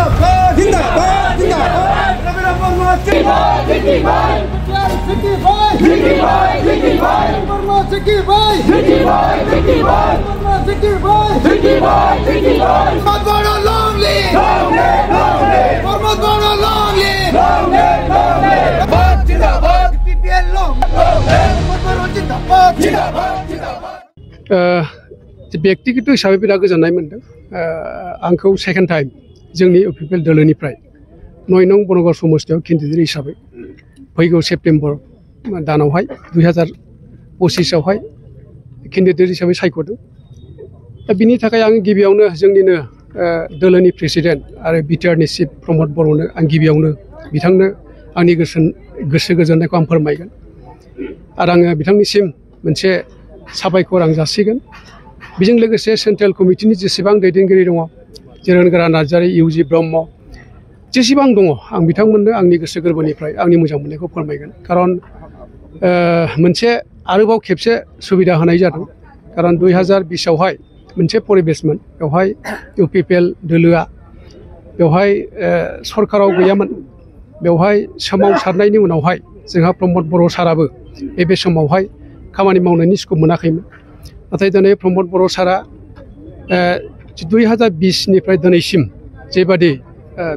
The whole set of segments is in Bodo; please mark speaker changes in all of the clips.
Speaker 1: जिंदाबाद जिंदाबाद जिंदाबाद रवीना वर्मा जिंदाबाद जिंदाबाद जिंदाबाद जिंदाबाद वर्मा जिंदाबाद जिंदाबाद जिंदाबाद वर्मा जिंदाबाद जिंदाबाद जिंदाबाद Verma long live Verma long live जिंदाबाद PPL long वर्मा जिंदाबाद जिंदाबाद जिंदाबाद व्यक्तिगत हिसाबै बिराद गोजोननाय मोनदों आंखौ सेकेन्ड टाइम जोंनि UPPL दोलोनिफ्राय 9 नं बनगाव समस्तियाव केन्डिडेट हिसाबै फैगौ सेप्तेम्बर दानावहाय 2025 आवहाय केन्डिडेट हिसाबै सायख'दों दा बिनि थाखाय आं गिबियावनो जोंनिनो दोलोनि प्रेसिडेन्ट आरो बिटिआरनि चिफ प्रमद बर'नो आं गिबियावनो बिथांनो आंनि गोसो गोजोननायखौ आं फोरमायगोन आरो आङो बिथांनिसिम मोनसे साबायखर आं जासिगोन बेजों लोगोसे सेन्ट्रेल कमिटिनि जेसेबां दैदेनगिरि दङ जिरनगोरा नार्जारी इउजि ब्रह्म जेसेबां दङ आं बिथांमोननो आंनि गोसो गोरबोनिफ्राय आंनि मोजां मोननायखौ फोरमायगोन खारन मोनसे आरोबाव खेबसे सुबिदा होनाय जादों खारन 2020 आवहाय मोनसे परिबेसमोन बेवहाय UPPL दोलोआ बेवहाय सरकाराव गैयामोन बेवहाय सोमावसारनायनि उनावहाय जोंहा प्रमद बर' साराबो बे समावहाय खामानि मावनायनि स्कप मोनाखैमोन नाथाय दिनै प्रमद बर' सारा 2020 निफ्राय दिनैसिम जेबादि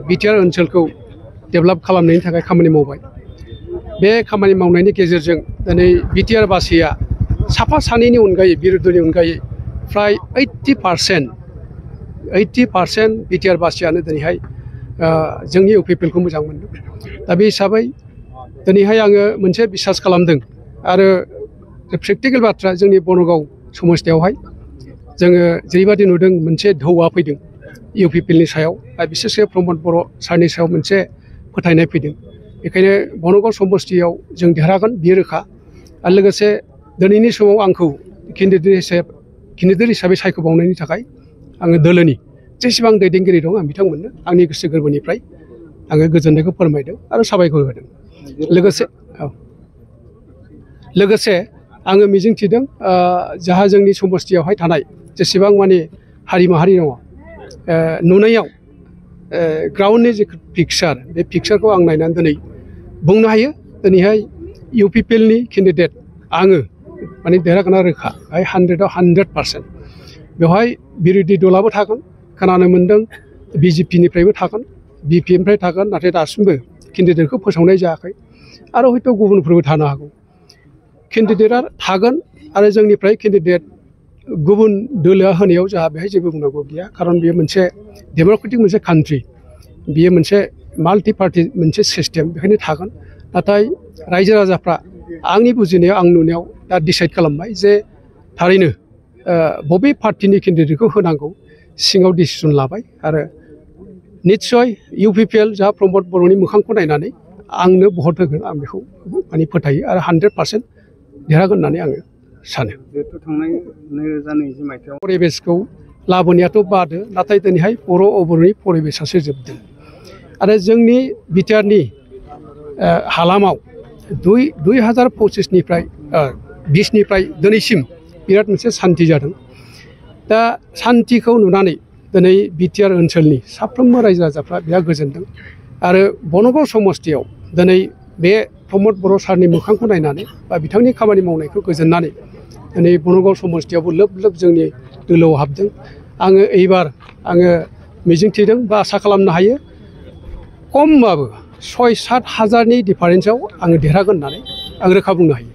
Speaker 1: बिटिआर ओनसोलखौ डेभेलप खालामनायनि थाखाय खामानि मावबाय बे खामानि मावनायनि गेजेरजों दिनै बिटिआर बासिया साफा सानैनि अनगायै बिरुद्धनि अनगायै फ्राय 80% बिटिआर बासियानो दिनैहाय जोंनि UPPL खौ मोजां मोनदों दा बे हिसाबै दिनैहाय आङो मोनसे बिसास खालामदों आरो प्रेक्टिकेल बाथ्रा जोंनि बनगाव समस्तियावहाय जोङो जेरैबादि नुदों मोनसे ढौआ फैदों UPPL नि सायाव आरो बिसेसकै प्रमद बर' सारनि सायाव मोनसे फोथायनाय फैदों बेखायनो बनगाव समस्तियाव जों देरहागोन बियो रोखा आरो लोगोसे दिनैनि समाव आंखौ केन्डिडेट हिसाबै सायख'बावनायनि थाखाय आङो दोलोनि जेसेबां दैदेनगिरि दं आं बिथांमोननो आंनि गोसो गोरबोनिफ्राय आङो गोजोननायखौ फोरमायदों आरो साबायखर होदों लोगोसे आङो मिजिंथिदों जाहा जोंनि समस्तियावहाय थानाय जेसेबां माने हारि माहारि दङ नुनायाव ग्राउन्डनि जे पिक्चार बे पिक्चारखौ आं नायनानै दिनै बुंनो हायो दिनैहाय UPPL नि केन्डिडेट आङो माने देरहागोना रोखा 100 आव 100% बेवहाय बिरोधि दलाबो थागोन खोनानो मोन्दों BJP निफ्रायबो थागोन BPM निफ्राय थागोन नाथाय दासिमबो केन्डिडेटखौ फोसावनाय जायाखै आरो हयथ' गुबुनफोरबो थानो हागौ केन्डिडेटआ थागोन आरो जोंनिफ्राय केन्डिडेट गुबुन दोलोआ होनायाव जोंहा बेहाय जेबो बुंनांगौ गैया खारन बेयो मोनसे डेम'क्रेटिक मोनसे कान्ट्रि बेयो मोनसे माल्टि पार्टि मोनसे सिस्टेम बेखायनो थागोन नाथाय रायजो राजाफ्रा आंनि बुजिनायाव आं नुनायाव दा डिसाइड खालामबाय जे थारैनो बबे पार्टिनि केन्डिडेटखौ होनांगौ सिङाव डिसिसन लाबाय आरो निस्सय UPPL जा प्रमद बर'नि मोखांखौ नायनानै आंनो भट होगोन आं बेखौ माने फोथायो आरो 100% देरहागोन होननानै आङो सानो
Speaker 2: थांनाय 2020 मायथाइयाव
Speaker 1: परिबेसखौ लाबोनायाथ' बादो नाथाय दिनैहाय बर' अबर'नि परिबेसासो जोबदों आरो जोंनि बिटिआरनि हालामाव 2025 निफ्राय 20 निफ्राय दिनैसिम बिराद मोनसे सान्थि जादों दा सान्थिखौ नुनानै दिनै बिटिआर ओनसोलनि साफ्रोमबो रायजो राजाफ्रा बिराद गोजोनदों आरो बनगाव समस्तियाव दिनै बे प्रमद बर' सारनि मोखांखौ नायनानै बा बिथांनि खामानि मावनायखौ गोजोननानै दिनै बनगाव समस्तियावबो लोब लोब जोंनि दोलोआव हाबदों आङो एबार आङो मिजिंथिदों बा आसा खालामनो हायो खमबाबो 6-7 हाजारनि डिफारेन्सआव आङो देरहागोन होननानै आं रोखा बुंनो हायो।